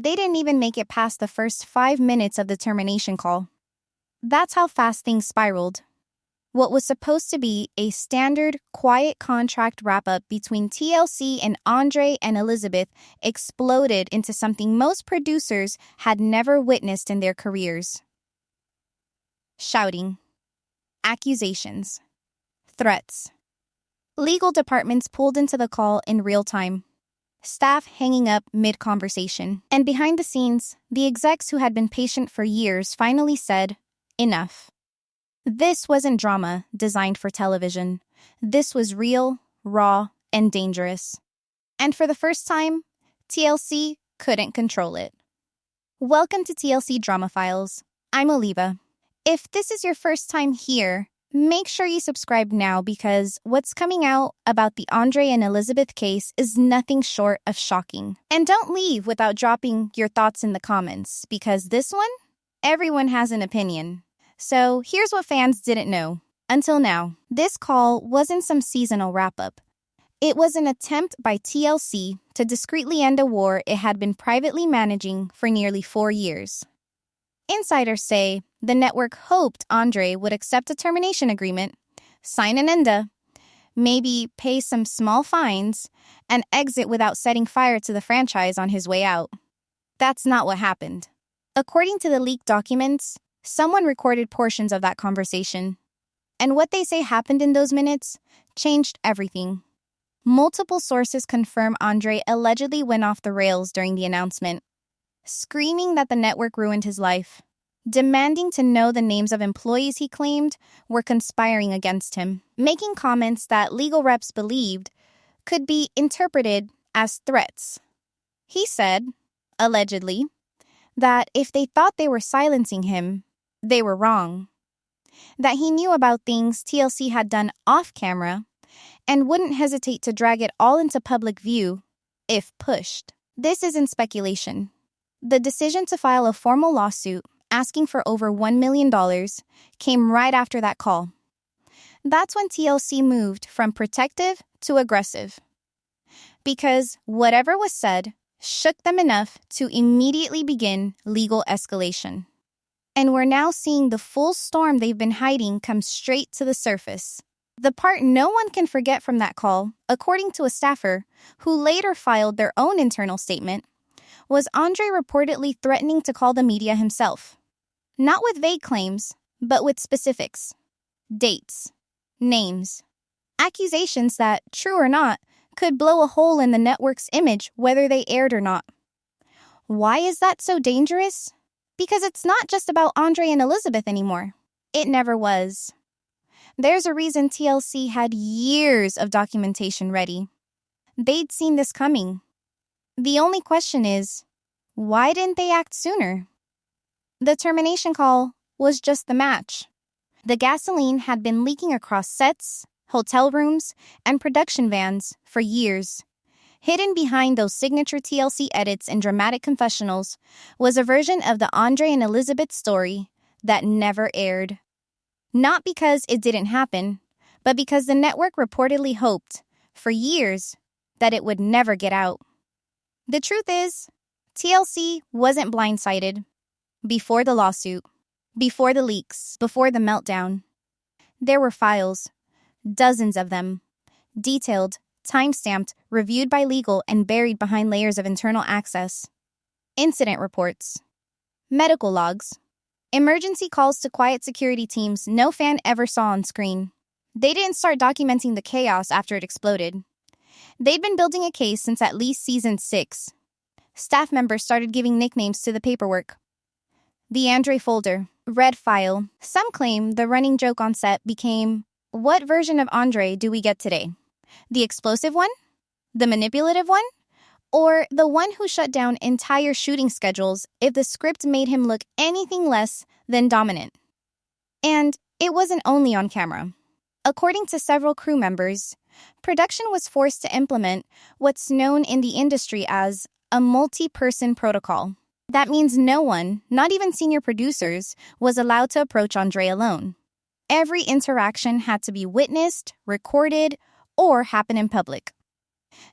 They didn't even make it past the first 5 minutes of the termination call. That's how fast things spiraled. What was supposed to be a standard, quiet contract wrap-up between TLC and Andrei and Elizabeth exploded into something most producers had never witnessed in their careers. Shouting. Accusations. Threats. Legal departments pulled into the call in real time. Staff hanging up mid-conversation. And behind the scenes, the execs who had been patient for years finally said, "Enough." This wasn't drama designed for television. This was real, raw, and dangerous. And for the first time, TLC couldn't control it. Welcome to TLC Drama Files. I'm Oliva. If this is your first time here, make sure you subscribe now because what's coming out about the Andrei and Elizabeth case is nothing short of shocking. And don't leave without dropping your thoughts in the comments because this one, everyone has an opinion. So here's what fans didn't know. Until now, this call wasn't some seasonal wrap-up. It was an attempt by TLC to discreetly end a war it had been privately managing for nearly 4 years. Insiders say the network hoped Andrei would accept a termination agreement, sign an enda, maybe pay some small fines, and exit without setting fire to the franchise on his way out. That's not what happened. According to the leaked documents, someone recorded portions of that conversation. And what they say happened in those minutes changed everything. Multiple sources confirm Andrei allegedly went off the rails during the announcement, screaming that the network ruined his life, demanding to know the names of employees he claimed were conspiring against him, making comments that legal reps believed could be interpreted as threats. He said, allegedly, that if they thought they were silencing him, they were wrong. That he knew about things TLC had done off-camera and wouldn't hesitate to drag it all into public view if pushed. This isn't speculation. The decision to file a formal lawsuit asking for over $1 million came right after that call. That's when TLC moved from protective to aggressive. Because whatever was said shook them enough to immediately begin legal escalation. And we're now seeing the full storm they've been hiding come straight to the surface. The part no one can forget from that call, according to a staffer who later filed their own internal statement, was Andrei reportedly threatening to call the media himself. Not with vague claims, but with specifics. Dates. Names. Accusations that, true or not, could blow a hole in the network's image whether they aired or not. Why is that so dangerous? Because it's not just about Andrei and Elizabeth anymore. It never was. There's a reason TLC had years of documentation ready. They'd seen this coming. The only question is, why didn't they act sooner? The termination call was just the match. The gasoline had been leaking across sets, hotel rooms, and production vans for years. Hidden behind those signature TLC edits and dramatic confessionals was a version of the Andrei and Elizabeth story that never aired. Not because it didn't happen, but because the network reportedly hoped, for years, that it would never get out. The truth is, TLC wasn't blindsided. Before the lawsuit, before the leaks, before the meltdown, there were files, dozens of them, detailed, time-stamped, reviewed by legal, and buried behind layers of internal access. Incident reports. Medical logs. Emergency calls to quiet security teams no fan ever saw on screen. They didn't start documenting the chaos after it exploded. They'd been building a case since at least season 6. Staff members started giving nicknames to the paperwork. The Andrei folder, Red File. Some claim the running joke on set became, what version of Andrei do we get today? The explosive one? The manipulative one? Or the one who shut down entire shooting schedules if the script made him look anything less than dominant? And it wasn't only on camera. According to several crew members, production was forced to implement what's known in the industry as a multi-person protocol. That means no one, not even senior producers, was allowed to approach Andrei alone. Every interaction had to be witnessed, recorded, or happen in public.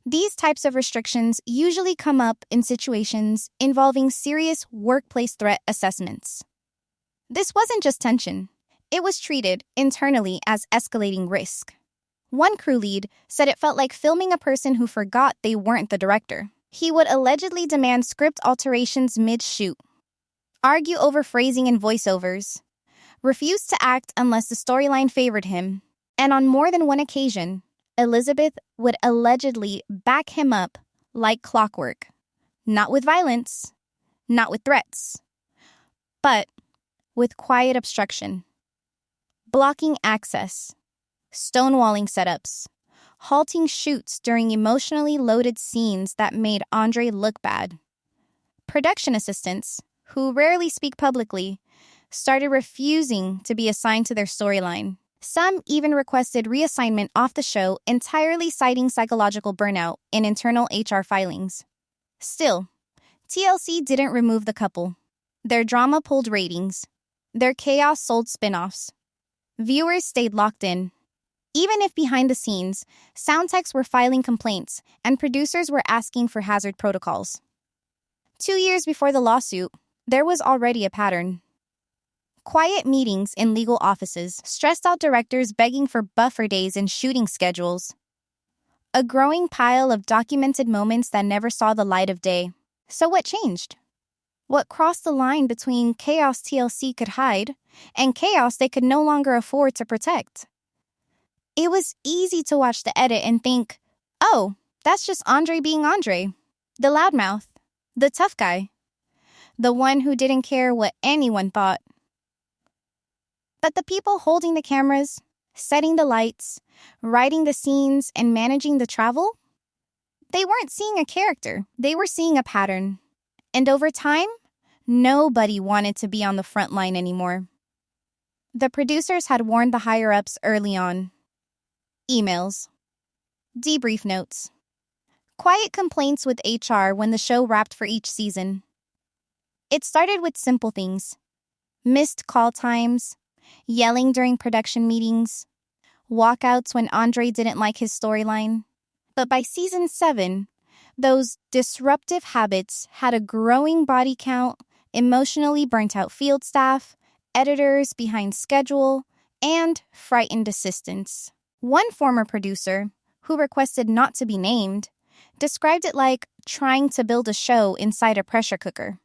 These types of restrictions usually come up in situations involving serious workplace threat assessments. This wasn't just tension. It was treated internally as escalating risk. One crew lead said it felt like filming a person who forgot they weren't the director. He would allegedly demand script alterations mid-shoot, argue over phrasing and voiceovers, refuse to act unless the storyline favored him, and on more than one occasion, Elizabeth would allegedly back him up like clockwork. Not with violence, not with threats, but with quiet obstruction. Blocking access, stonewalling setups, halting shoots during emotionally loaded scenes that made Andrei look bad. Production assistants, who rarely speak publicly, started refusing to be assigned to their storyline. Some even requested reassignment off the show, entirely citing psychological burnout in internal HR filings. Still, TLC didn't remove the couple. Their drama pulled ratings. Their chaos sold spin-offs. Viewers stayed locked in. Even if behind the scenes, sound techs were filing complaints and producers were asking for hazard protocols. 2 years before the lawsuit, there was already a pattern. Quiet meetings in legal offices, stressed out directors begging for buffer days and shooting schedules. A growing pile of documented moments that never saw the light of day. So what changed? What crossed the line between chaos TLC could hide and chaos they could no longer afford to protect? It was easy to watch the edit and think, oh, that's just Andrei being Andrei, the loudmouth, the tough guy, the one who didn't care what anyone thought. But the people holding the cameras, setting the lights, writing the scenes, and managing the travel, they weren't seeing a character, they were seeing a pattern. And over time, nobody wanted to be on the front line anymore. The producers had warned the higher-ups early on. Emails, debrief notes, quiet complaints with HR when the show wrapped for each season. It started with simple things: missed call times, yelling during production meetings, walkouts when Andrei didn't like his storyline. But by season 7, those disruptive habits had a growing body count, emotionally burnt-out field staff, editors behind schedule, and frightened assistants. One former producer, who requested not to be named, described it like trying to build a show inside a pressure cooker.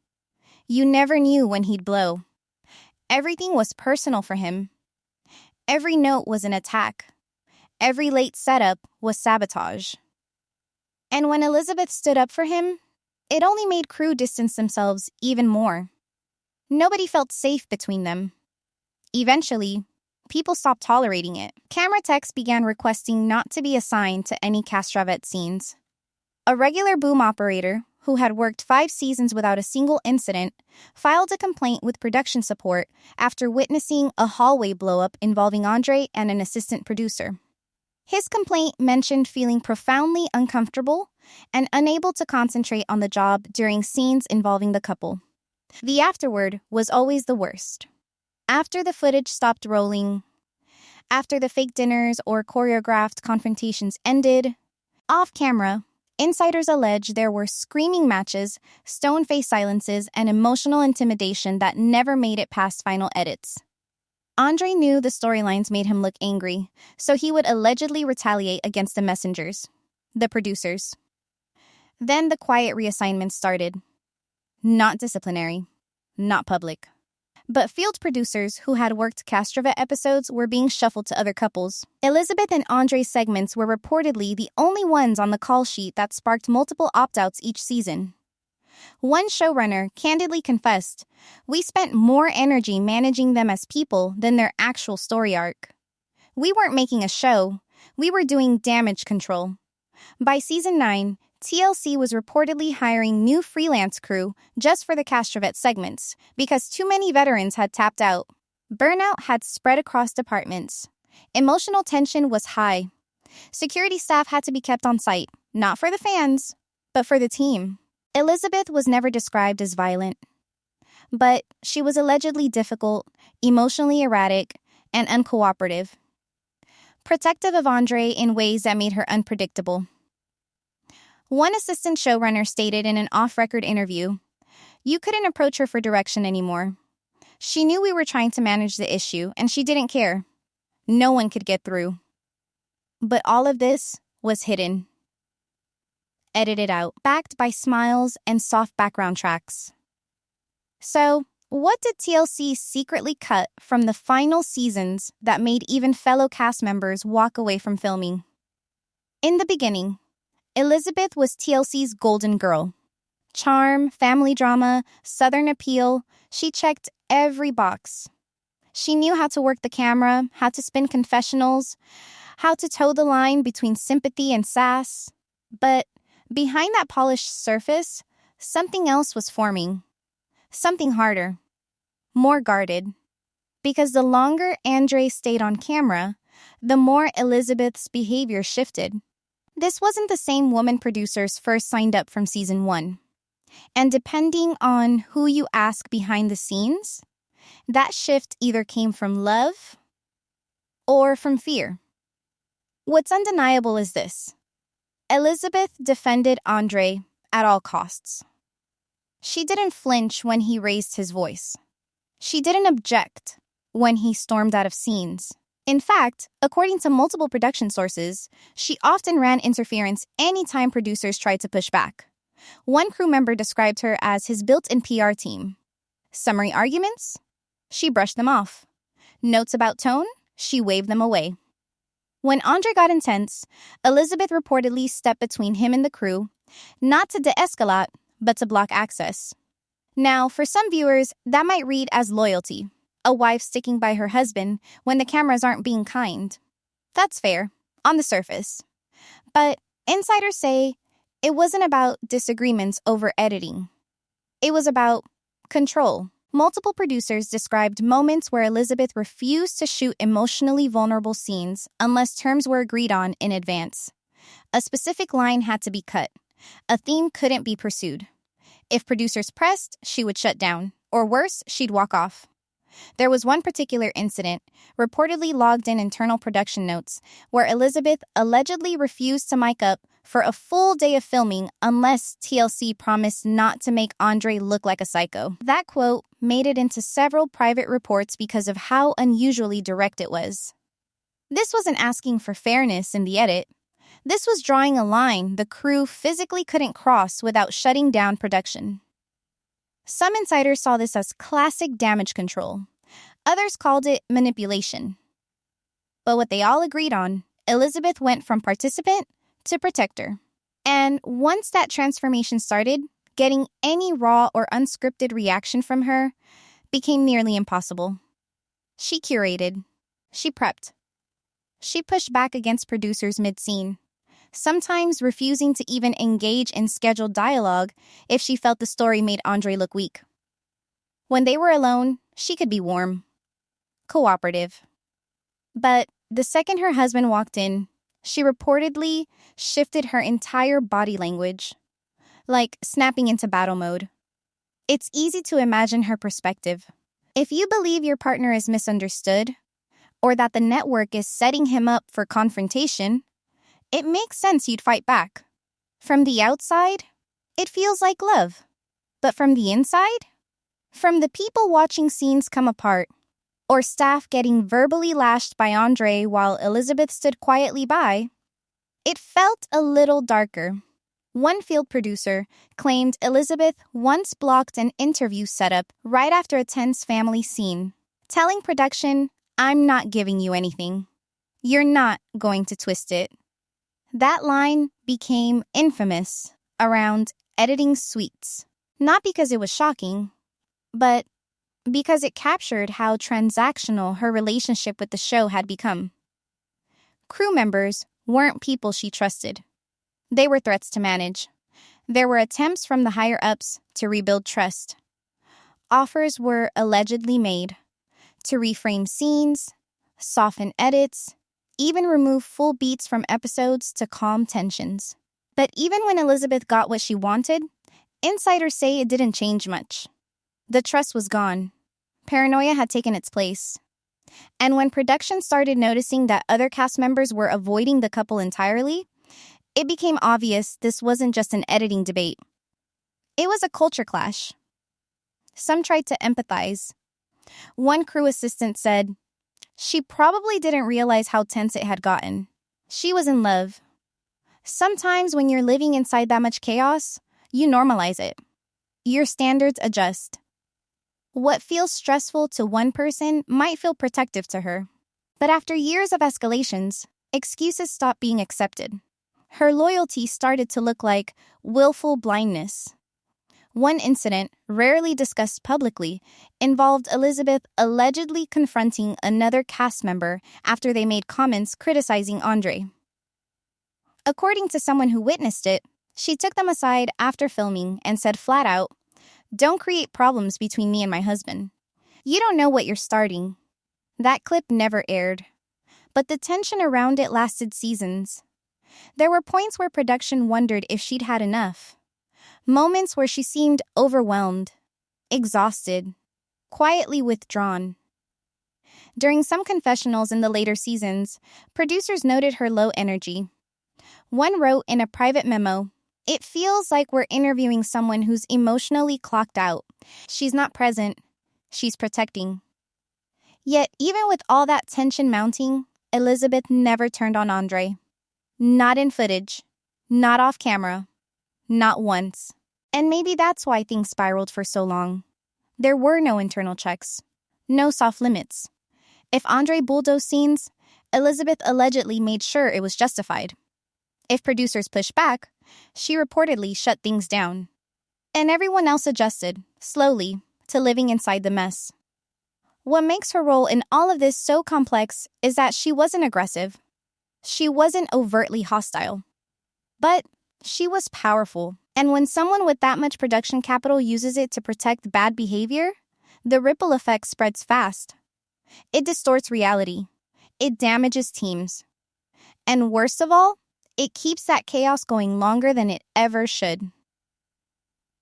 You never knew when he'd blow. Everything was personal for him. Every note was an attack. Every late setup was sabotage. And when Elizabeth stood up for him, it only made crew distance themselves even more. Nobody felt safe between them. Eventually, people stopped tolerating it. Camera techs began requesting not to be assigned to any Castravette scenes. A regular boom operator, who had worked 5 seasons without a single incident, filed a complaint with production support after witnessing a hallway blow-up involving Andrei and an assistant producer. His complaint mentioned feeling profoundly uncomfortable and unable to concentrate on the job during scenes involving the couple. The afterward was always the worst. After the footage stopped rolling, after the fake dinners or choreographed confrontations ended, off-camera, insiders allege there were screaming matches, stone-faced silences, and emotional intimidation that never made it past final edits. Andrei knew the storylines made him look angry, so he would allegedly retaliate against the messengers, the producers. Then the quiet reassignments started. Not disciplinary, not public. But field producers who had worked Castravette episodes were being shuffled to other couples. Elizabeth and Andrei's segments were reportedly the only ones on the call sheet that sparked multiple opt-outs each season. One showrunner candidly confessed, "We spent more energy managing them as people than their actual story arc. We weren't making a show, we were doing damage control." By season 9, TLC was reportedly hiring new freelance crew just for the Castravette segments because too many veterans had tapped out. Burnout had spread across departments. Emotional tension was high. Security staff had to be kept on site, not for the fans, but for the team. Elizabeth was never described as violent, but she was allegedly difficult, emotionally erratic, and uncooperative. Protective of Andrei in ways that made her unpredictable. One assistant showrunner stated in an off-record interview, "You couldn't approach her for direction anymore. She knew we were trying to manage the issue, and she didn't care. No one could get through." But all of this was hidden, edited out, backed by smiles and soft background tracks. So, what did TLC secretly cut from the final seasons that made even fellow cast members walk away from filming? In the beginning, Elizabeth was TLC's golden girl. Charm, family drama, southern appeal, she checked every box. She knew how to work the camera, how to spin confessionals, how to toe the line between sympathy and sass. But behind that polished surface, something else was forming. Something harder, more guarded. Because the longer Andrei stayed on camera, the more Elizabeth's behavior shifted. This wasn't the same woman producers first signed up from season 1. And depending on who you ask behind the scenes, that shift either came from love or from fear. What's undeniable is this: Elizabeth defended Andrei at all costs. She didn't flinch when he raised his voice. She didn't object when he stormed out of scenes. In fact, according to multiple production sources, she often ran interference anytime producers tried to push back. One crew member described her as his built-in PR team. Summary arguments? She brushed them off. Notes about tone? She waved them away. When Andrei got intense, Elizabeth reportedly stepped between him and the crew, not to de-escalate, but to block access. Now, for some viewers, that might read as loyalty, a wife sticking by her husband when the cameras aren't being kind. That's fair, on the surface. But insiders say it wasn't about disagreements over editing. It was about control. Multiple producers described moments where Elizabeth refused to shoot emotionally vulnerable scenes unless terms were agreed on in advance. A specific line had to be cut. A theme couldn't be pursued. If producers pressed, she would shut down, or worse, she'd walk off. There was one particular incident, reportedly logged in internal production notes, where Elizabeth allegedly refused to mic up for a full day of filming unless TLC promised not to make Andrei look like a psycho. That quote made it into several private reports because of how unusually direct it was. This wasn't asking for fairness in the edit. This was drawing a line the crew physically couldn't cross without shutting down production. Some insiders saw this as classic damage control. Others called it manipulation. But what they all agreed on, Elizabeth went from participant to protector. And once that transformation started, getting any raw or unscripted reaction from her became nearly impossible. She curated. She prepped. She pushed back against producers mid-scene, sometimes refusing to even engage in scheduled dialogue if she felt the story made Andrei look weak. When they were alone, she could be warm, cooperative. But the second her husband walked in, she reportedly shifted her entire body language, like snapping into battle mode. It's easy to imagine her perspective. If you believe your partner is misunderstood, or that the network is setting him up for confrontation, it makes sense you'd fight back. From the outside, it feels like love. But from the inside? From the people watching scenes come apart, or staff getting verbally lashed by Andrei while Elizabeth stood quietly by, it felt a little darker. One field producer claimed Elizabeth once blocked an interview setup right after a tense family scene, telling production, "I'm not giving you anything. You're not going to twist it." That line became infamous around editing suites, not because it was shocking, but because it captured how transactional her relationship with the show had become. Crew members weren't people she trusted. They were threats to manage. There were attempts from the higher-ups to rebuild trust. Offers were allegedly made to reframe scenes, soften edits, even remove full beats from episodes to calm tensions. But even when Elizabeth got what she wanted, insiders say it didn't change much. The trust was gone. Paranoia had taken its place. And when production started noticing that other cast members were avoiding the couple entirely, It became obvious this wasn't just an editing debate. It was a culture clash. Some tried to empathize. One crew assistant said, "She probably didn't realize how tense it had gotten. She was in love." Sometimes when you're living inside that much chaos, you normalize it. Your standards adjust. What feels stressful to one person might feel protective to her. But after years of escalations, excuses stopped being accepted. Her loyalty started to look like willful blindness. One incident, rarely discussed publicly, involved Elizabeth allegedly confronting another cast member after they made comments criticizing Andrei. According to someone who witnessed it, she took them aside after filming and said flat out, "Don't create problems between me and my husband. You don't know what you're starting." That clip never aired, but the tension around it lasted seasons. There were points where production wondered if she'd had enough. Moments where she seemed overwhelmed, exhausted, quietly withdrawn. During some confessionals in the later seasons, producers noted her low energy. One wrote in a private memo, "It feels like we're interviewing someone who's emotionally clocked out. She's not present. She's protecting." Yet, even with all that tension mounting, Elizabeth never turned on Andrei. Not in footage. Not off camera. Not once. And maybe that's why things spiraled for so long. There were no internal checks. No soft limits. If Andrei bulldozed scenes, Elizabeth allegedly made sure it was justified. If producers pushed back, she reportedly shut things down. And everyone else adjusted, slowly, to living inside the mess. What makes her role in all of this so complex is that she wasn't aggressive. She wasn't overtly hostile. But she was powerful. And when someone with that much production capital uses it to protect bad behavior, the ripple effect spreads fast. It distorts reality. It damages teams. And worst of all, it keeps that chaos going longer than it ever should.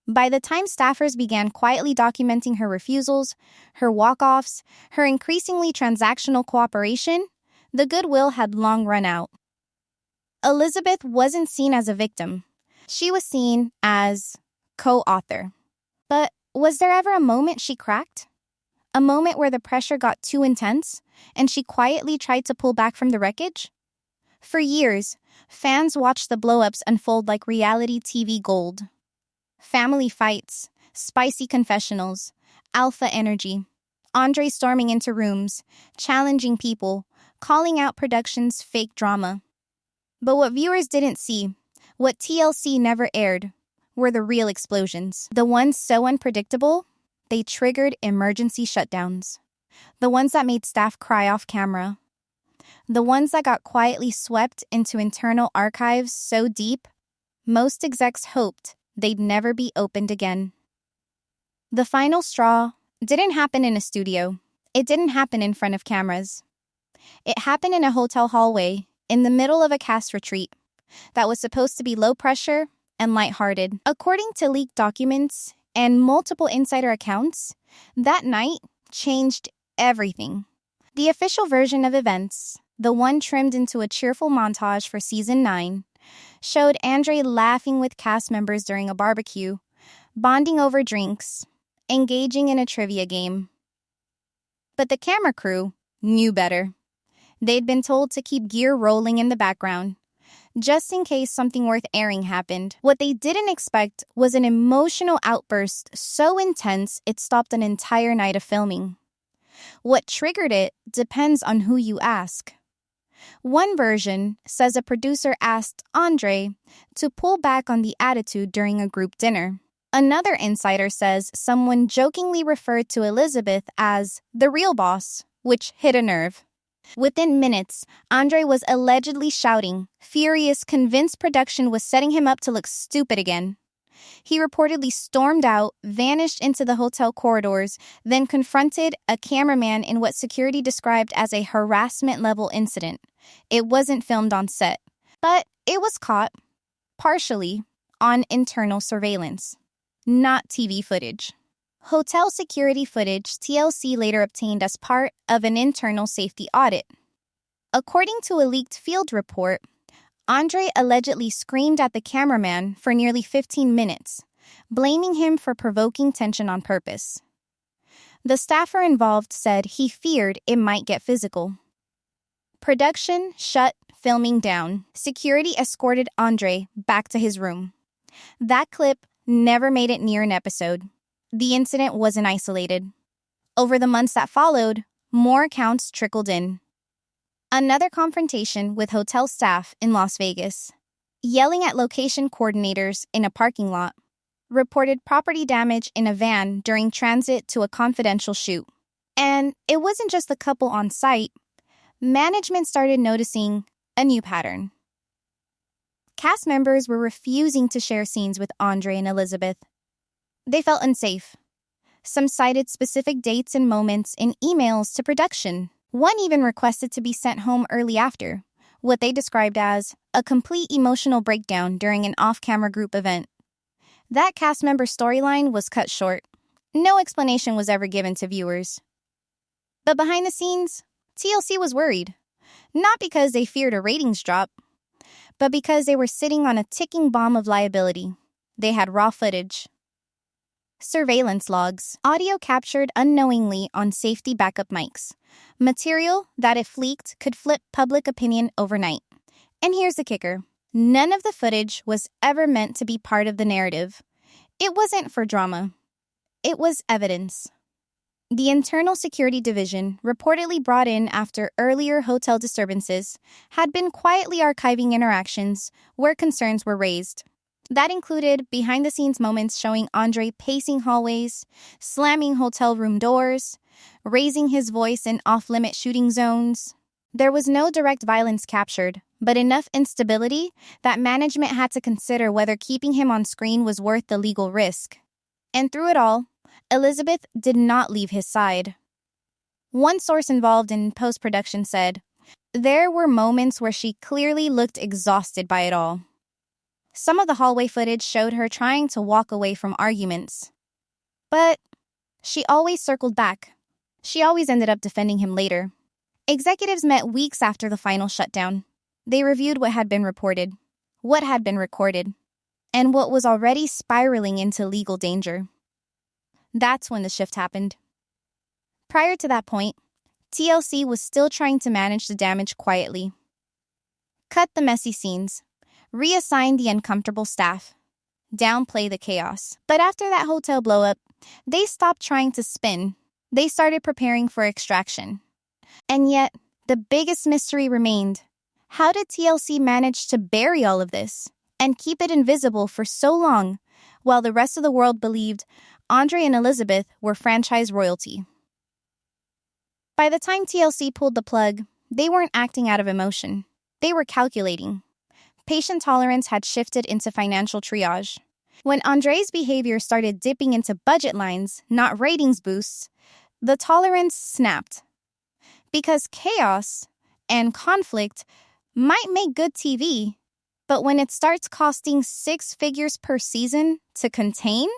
By the time staffers began quietly documenting her refusals, her walk-offs, her increasingly transactional cooperation, the goodwill had long run out. Elizabeth wasn't seen as a victim. She was seen as co-author. But was there ever a moment she cracked? A moment where the pressure got too intense and she quietly tried to pull back from the wreckage? For years, fans watched the blow-ups unfold like reality TV gold. Family fights, spicy confessionals, alpha energy, Andrei storming into rooms, challenging people, calling out production's fake drama. But what viewers didn't see, what TLC never aired, were the real explosions. The ones so unpredictable, they triggered emergency shutdowns. The ones that made staff cry off camera. The ones that got quietly swept into internal archives so deep, most execs hoped they'd never be opened again. The final straw didn't happen in a studio. It didn't happen in front of cameras. It happened in a hotel hallway in the middle of a cast retreat that was supposed to be low pressure and lighthearted. According to leaked documents and multiple insider accounts, that night changed everything. The official version of events, the one trimmed into a cheerful montage for season 9, showed Andrei laughing with cast members during a barbecue, bonding over drinks, engaging in a trivia game. But the camera crew knew better. They'd been told to keep gear rolling in the background, just in case something worth airing happened. What they didn't expect was an emotional outburst so intense it stopped an entire night of filming. What triggered it depends on who you ask. One version says a producer asked Andrei to pull back on the attitude during a group dinner. Another insider says someone jokingly referred to Elizabeth as the real boss, which hit a nerve. Within minutes, Andrei was allegedly shouting, furious, convinced production was setting him up to look stupid again. He reportedly stormed out, vanished into the hotel corridors, then confronted a cameraman in what security described as a harassment-level incident. It wasn't filmed on set, but it was caught, partially, on internal surveillance, not TV footage. Hotel security footage TLC later obtained as part of an internal safety audit. According to a leaked field report, Andrei allegedly screamed at the cameraman for nearly 15 minutes, blaming him for provoking tension on purpose. The staffer involved said he feared it might get physical. Production shut filming down. Security escorted Andrei back to his room. That clip never made it near an episode. The incident wasn't isolated. Over the months that followed, more accounts trickled in. Another confrontation with hotel staff in Las Vegas. Yelling at location coordinators in a parking lot. Reported property damage in a van during transit to a confidential shoot. And it wasn't just the couple on site. Management started noticing a new pattern. Cast members were refusing to share scenes with Andrei and Elizabeth. They felt unsafe. Some cited specific dates and moments in emails to production. One even requested to be sent home early after, what they described as a complete emotional breakdown during an off-camera group event. That cast member storyline was cut short. No explanation was ever given to viewers. But behind the scenes, TLC was worried. Not because they feared a ratings drop, but because they were sitting on a ticking bomb of liability. They had raw footage. Surveillance logs, audio captured unknowingly on safety backup mics. Material that, if leaked, could flip public opinion overnight. And here's the kicker. None of the footage was ever meant to be part of the narrative. It wasn't for drama. It was evidence. The Internal Security Division, reportedly brought in after earlier hotel disturbances, had been quietly archiving interactions where concerns were raised. That included behind-the-scenes moments showing Andrei pacing hallways, slamming hotel room doors, raising his voice in off-limit shooting zones. There was no direct violence captured, but enough instability that management had to consider whether keeping him on screen was worth the legal risk. And through it all, Elizabeth did not leave his side. One source involved in post-production said, there were moments where she clearly looked exhausted by it all. Some of the hallway footage showed her trying to walk away from arguments. But she always circled back. She always ended up defending him later. Executives met weeks after the final shutdown. They reviewed what had been reported, what had been recorded, and what was already spiraling into legal danger. That's when the shift happened. Prior to that point, TLC was still trying to manage the damage quietly. Cut the messy scenes. Reassign the uncomfortable staff. Downplay the chaos. But after that hotel blow-up, they stopped trying to spin. They started preparing for extraction. And yet, the biggest mystery remained. How did TLC manage to bury all of this and keep it invisible for so long while the rest of the world believed Andrei and Elizabeth were franchise royalty? By the time TLC pulled the plug, they weren't acting out of emotion. They were calculating. Patient tolerance had shifted into financial triage. When Andrei's behavior started dipping into budget lines, not ratings boosts, the tolerance snapped. Because chaos and conflict might make good TV, but when it starts costing 6 figures per season to contain,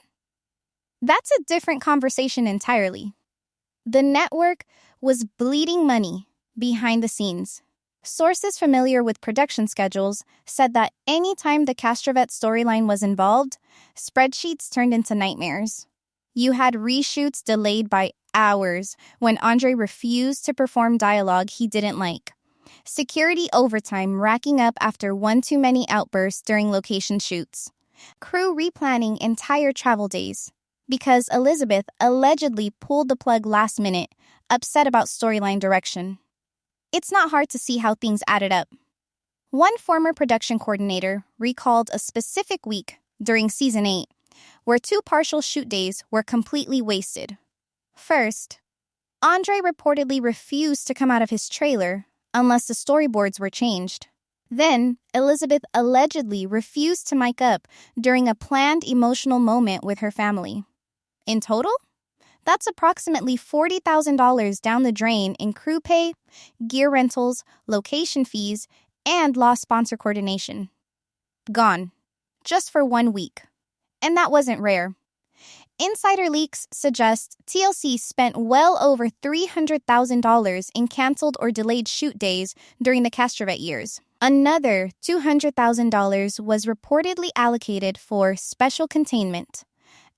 that's a different conversation entirely. The network was bleeding money behind the scenes. Sources familiar with production schedules said that anytime the Castrovet storyline was involved, spreadsheets turned into nightmares. You had reshoots delayed by hours when Andrei refused to perform dialogue he didn't like. Security overtime racking up after one too many outbursts during location shoots. Crew replanning entire travel days because Elizabeth allegedly pulled the plug last minute, upset about storyline direction. It's not hard to see how things added up. One former production coordinator recalled a specific week during Season 8 where 2 partial shoot days were completely wasted. First, Andrei reportedly refused to come out of his trailer unless the storyboards were changed. Then, Elizabeth allegedly refused to mic up during a planned emotional moment with her family. In total, that's approximately $40,000 down the drain in crew pay, gear rentals, location fees, and lost sponsor coordination. Gone. Just for 1 week. And that wasn't rare. Insider leaks suggest TLC spent well over $300,000 in canceled or delayed shoot days during the Castrovet years. Another $200,000 was reportedly allocated for special containment,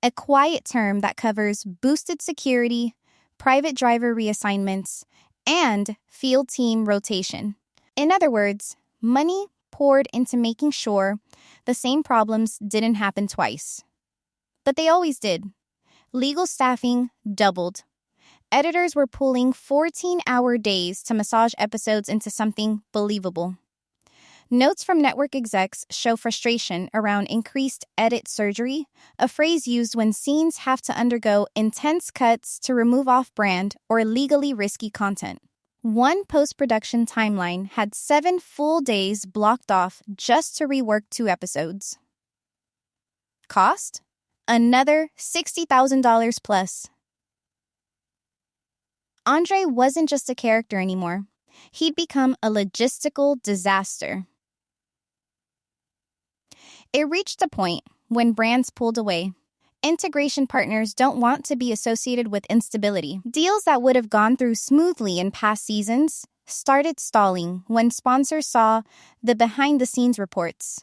a quiet term that covers boosted security, private driver reassignments, and field team rotation. In other words, money poured into making sure the same problems didn't happen twice. But they always did. Legal staffing doubled. Editors were pulling 14-hour days to massage episodes into something believable. Notes from network execs show frustration around increased edit surgery, a phrase used when scenes have to undergo intense cuts to remove off-brand or legally risky content. One post-production timeline had 7 full days blocked off just to rework 2 episodes. Cost? Another $60,000 plus. Andrei wasn't just a character anymore. He'd become a logistical disaster. It reached a point when brands pulled away. Integration partners don't want to be associated with instability. Deals that would have gone through smoothly in past seasons started stalling when sponsors saw the behind-the-scenes reports.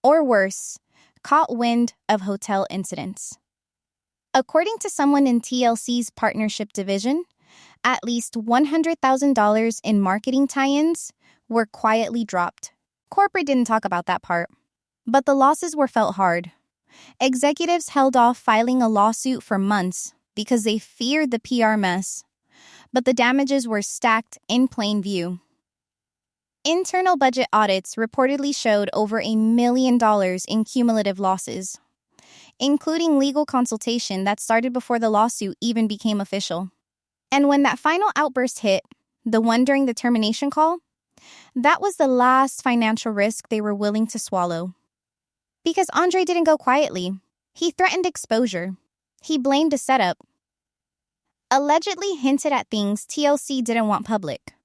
Or worse, caught wind of hotel incidents. According to someone in TLC's partnership division, at least $100,000 in marketing tie-ins were quietly dropped. Corporate didn't talk about that part. But the losses were felt hard. Executives held off filing a lawsuit for months because they feared the PR mess. But the damages were stacked in plain view. Internal budget audits reportedly showed over $1 million in cumulative losses, including legal consultation that started before the lawsuit even became official. And when that final outburst hit, the one during the termination call, that was the last financial risk they were willing to swallow. Because Andrei didn't go quietly. He threatened exposure. He blamed a setup. Allegedly hinted at things TLC didn't want public.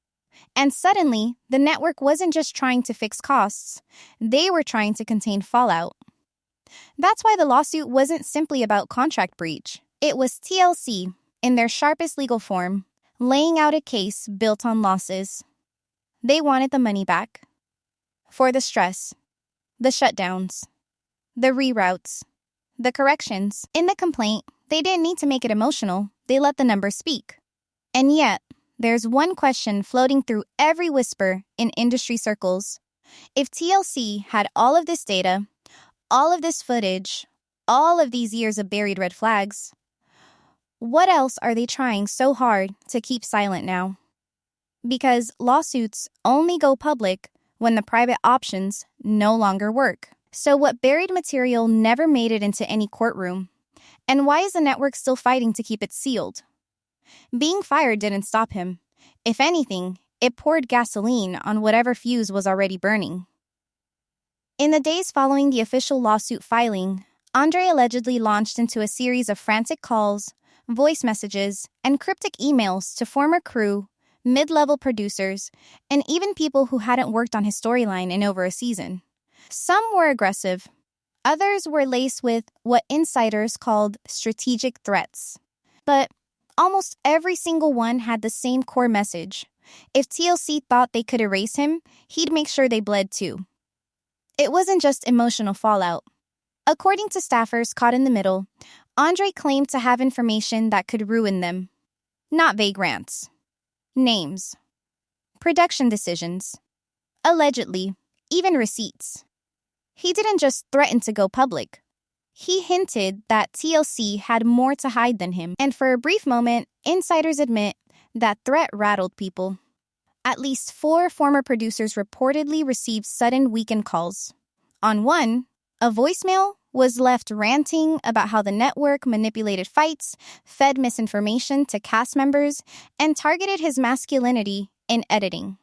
And suddenly, the network wasn't just trying to fix costs. They were trying to contain fallout. That's why the lawsuit wasn't simply about contract breach. It was TLC, in their sharpest legal form, laying out a case built on losses. They wanted the money back. For the stress, the shutdowns, the reroutes, the corrections. In the complaint, they didn't need to make it emotional. They let the numbers speak. And yet, there's one question floating through every whisper in industry circles. If TLC had all of this data, all of this footage, all of these years of buried red flags, what else are they trying so hard to keep silent now? Because lawsuits only go public when the private options no longer work. So what buried material never made it into any courtroom? And why is the network still fighting to keep it sealed? Being fired didn't stop him. If anything, it poured gasoline on whatever fuse was already burning. In the days following the official lawsuit filing, Andrei allegedly launched into a series of frantic calls, voice messages, and cryptic emails to former crew, mid-level producers, and even people who hadn't worked on his storyline in over a season. Some were aggressive. Others were laced with what insiders called strategic threats. But almost every single one had the same core message. If TLC thought they could erase him, he'd make sure they bled too. It wasn't just emotional fallout. According to staffers caught in the middle, Andrei claimed to have information that could ruin them. Not vague rants. Names. Production decisions. Allegedly, even receipts. He didn't just threaten to go public. He hinted that TLC had more to hide than him, and for a brief moment, insiders admit that threat rattled people. At least 4 former producers reportedly received sudden weekend calls. On one, a voicemail was left ranting about how the network manipulated fights, fed misinformation to cast members, and targeted his masculinity in editing.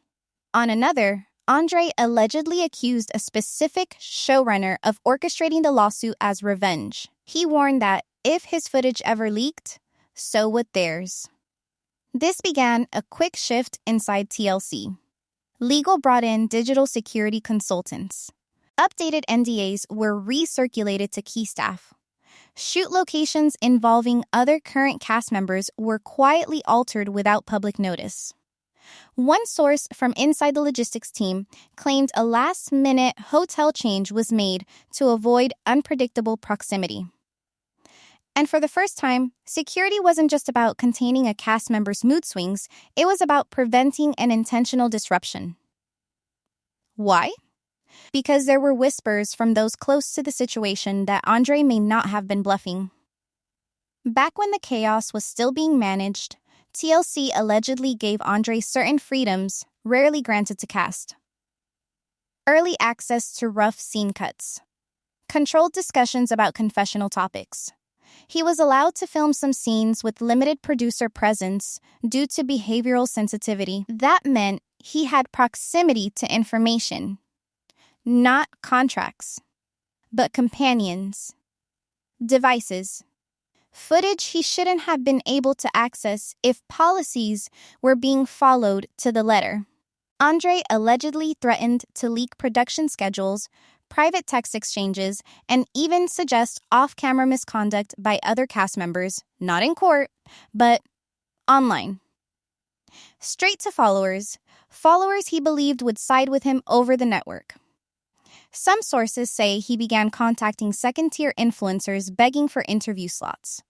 On another, Andrei allegedly accused a specific showrunner of orchestrating the lawsuit as revenge. He warned that if his footage ever leaked, so would theirs. This began a quick shift inside TLC. Legal brought in digital security consultants. Updated NDAs were recirculated to key staff. Shoot locations involving other current cast members were quietly altered without public notice. One source from inside the logistics team claimed a last-minute hotel change was made to avoid unpredictable proximity. And for the first time, security wasn't just about containing a cast member's mood swings, it was about preventing an intentional disruption. Why? Because there were whispers from those close to the situation that Andrei may not have been bluffing. Back when the chaos was still being managed, TLC allegedly gave Andrei certain freedoms rarely granted to cast. Early access to rough scene cuts. Controlled discussions about confessional topics. He was allowed to film some scenes with limited producer presence due to behavioral sensitivity. That meant he had proximity to information. Not contracts, but companions. Devices. Footage he shouldn't have been able to access if policies were being followed to the letter. Andrei allegedly threatened to leak production schedules, private text exchanges, and even suggest off-camera misconduct by other cast members, not in court, but online. Straight to followers he believed would side with him over the network. Some sources say he began contacting second-tier influencers begging for interview slots.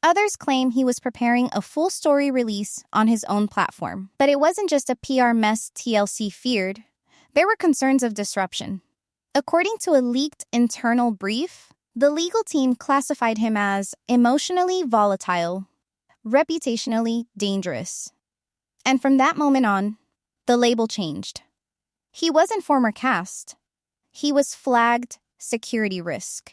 Others claim he was preparing a full-story release on his own platform. But it wasn't just a PR mess TLC feared. There were concerns of disruption. According to a leaked internal brief, the legal team classified him as emotionally volatile, reputationally dangerous. And from that moment on, the label changed. He wasn't former cast. He was flagged security risk.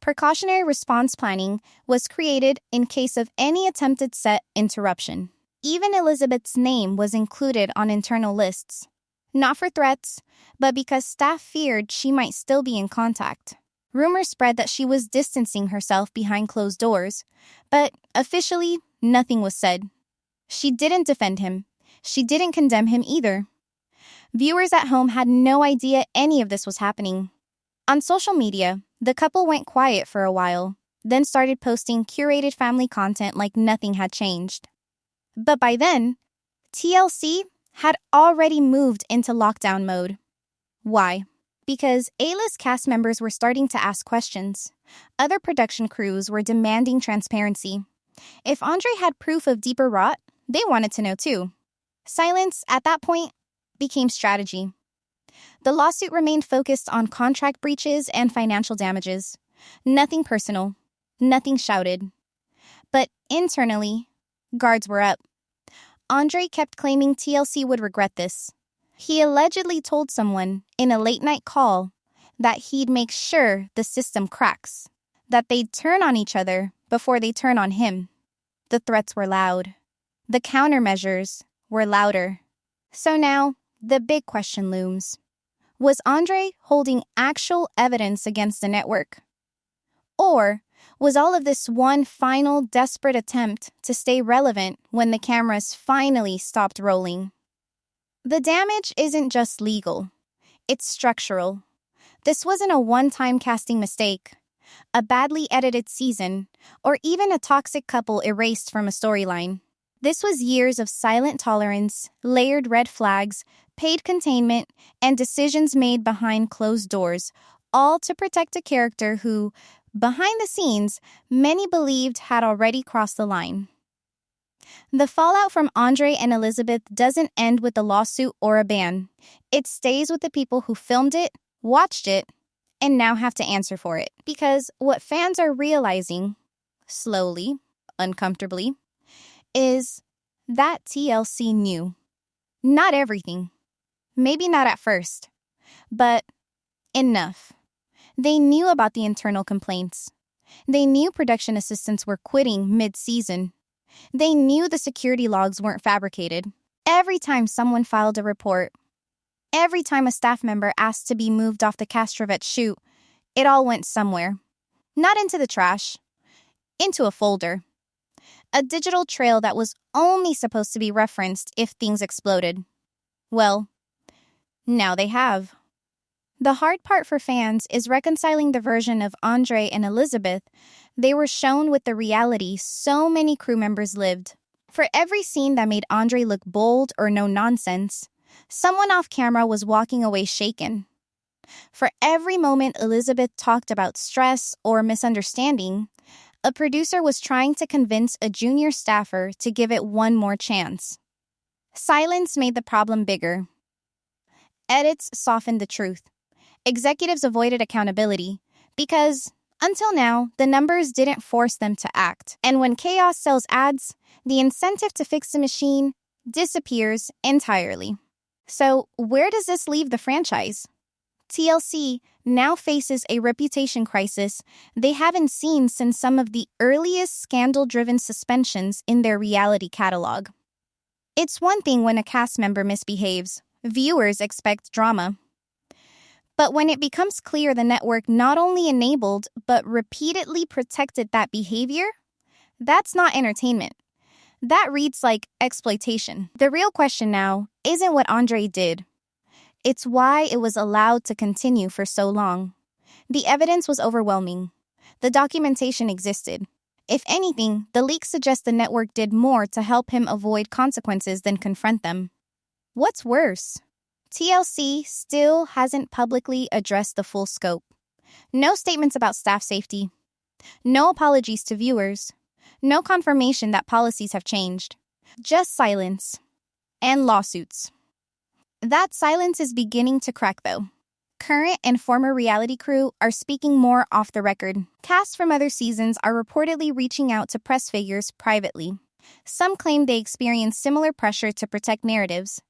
Precautionary response planning was created in case of any attempted set interruption. Even Elizabeth's name was included on internal lists, not for threats, but because staff feared she might still be in contact. Rumors spread that she was distancing herself behind closed doors, but officially, nothing was said. She didn't defend him. She didn't condemn him either. Viewers at home had no idea any of this was happening. On social media, the couple went quiet for a while, then started posting curated family content like nothing had changed. But by then, TLC had already moved into lockdown mode. Why? Because A-list cast members were starting to ask questions. Other production crews were demanding transparency. If Andrei had proof of deeper rot, they wanted to know too. Silence, at that point, became strategy. The lawsuit remained focused on contract breaches and financial damages. Nothing personal, nothing shouted. But internally, guards were up. Andrei kept claiming TLC would regret this. He allegedly told someone in a late-night call that he'd make sure the system cracks, that they'd turn on each other before they turn on him. The threats were loud. The countermeasures were louder. So now, the big question looms. Was Andrei holding actual evidence against the network? Or was all of this one final desperate attempt to stay relevant when the cameras finally stopped rolling? The damage isn't just legal. It's structural. This wasn't a one-time casting mistake, a badly edited season, or even a toxic couple erased from a storyline. This was years of silent tolerance, layered red flags, paid containment, and decisions made behind closed doors, all to protect a character who, behind the scenes, many believed had already crossed the line. The fallout from Andrei and Elizabeth doesn't end with a lawsuit or a ban. It stays with the people who filmed it, watched it, and now have to answer for it. Because what fans are realizing, slowly, uncomfortably, is that TLC knew. Not everything. Maybe not at first. But enough. They knew about the internal complaints. They knew production assistants were quitting mid-season. They knew the security logs weren't fabricated. Every time someone filed a report, every time a staff member asked to be moved off the Castrovette shoot, it all went somewhere. Not into the trash. Into a folder. A digital trail that was only supposed to be referenced if things exploded. Well, now they have. The hard part for fans is reconciling the version of Andrei and Elizabeth they were shown with the reality so many crew members lived. For every scene that made Andrei look bold or no nonsense, someone off camera was walking away shaken. For every moment Elizabeth talked about stress or misunderstanding, a producer was trying to convince a junior staffer to give it one more chance. Silence made the problem bigger. Edits softened the truth. Executives avoided accountability because, until now, the numbers didn't force them to act. And when chaos sells ads, the incentive to fix the machine disappears entirely. So, where does this leave the franchise? TLC now faces a reputation crisis they haven't seen since some of the earliest scandal-driven suspensions in their reality catalog. It's one thing when a cast member misbehaves. Viewers expect drama. But when it becomes clear the network not only enabled but repeatedly protected that behavior, that's not entertainment. That reads like exploitation. The real question now isn't what Andrei did. It's why it was allowed to continue for so long. The evidence was overwhelming. The documentation existed. If anything, the leaks suggest the network did more to help him avoid consequences than confront them. What's worse? TLC still hasn't publicly addressed the full scope. No statements about staff safety. No apologies to viewers. No confirmation that policies have changed. Just silence. And lawsuits. That silence is beginning to crack, though. Current and former reality crew are speaking more off the record. Casts from other seasons are reportedly reaching out to press figures privately. Some claim they experienced similar pressure to protect narratives.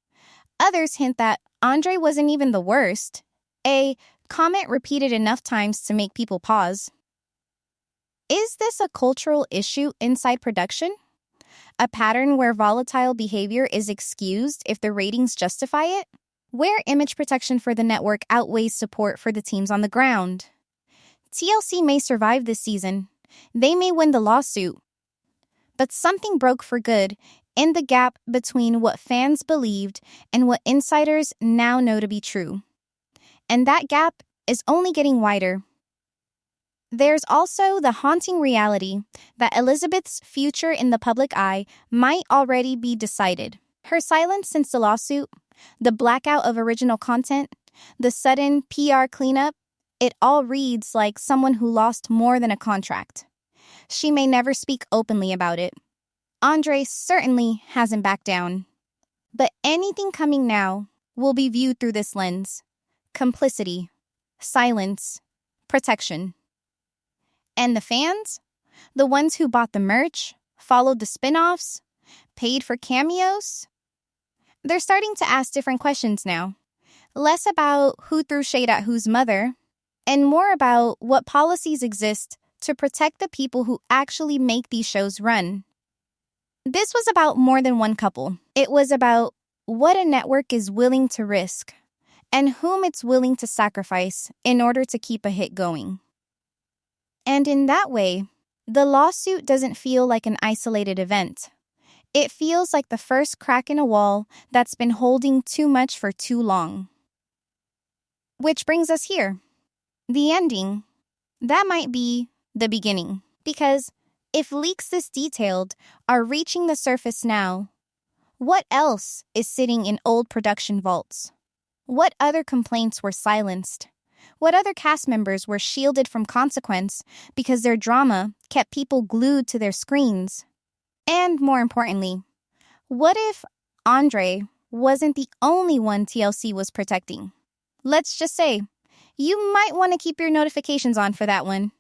Others hint that Andrei wasn't even the worst. A comment repeated enough times to make people pause. Is this a cultural issue inside production? A pattern where volatile behavior is excused if the ratings justify it? Where image protection for the network outweighs support for the teams on the ground? TLC may survive this season. They may win the lawsuit. But something broke for good in the gap between what fans believed and what insiders now know to be true. And that gap is only getting wider. There's also the haunting reality that Elizabeth's future in the public eye might already be decided. Her silence since the lawsuit, the blackout of original content, the sudden PR cleanup, it all reads like someone who lost more than a contract. She may never speak openly about it. Andrei certainly hasn't backed down. But anything coming now will be viewed through this lens. Complicity, silence, protection. And the fans? The ones who bought the merch, followed the spin-offs, paid for cameos? They're starting to ask different questions now. Less about who threw shade at whose mother, and more about what policies exist to protect the people who actually make these shows run. This was about more than one couple. It was about what a network is willing to risk and whom it's willing to sacrifice in order to keep a hit going. And in that way, the lawsuit doesn't feel like an isolated event. It feels like the first crack in a wall that's been holding too much for too long. Which brings us here. The ending. That might be the beginning. Because if leaks this detailed are reaching the surface now, what else is sitting in old production vaults? What other complaints were silenced? What other cast members were shielded from consequence because their drama kept people glued to their screens? And more importantly, what if Andrei wasn't the only one TLC was protecting? Let's just say, you might want to keep your notifications on for that one.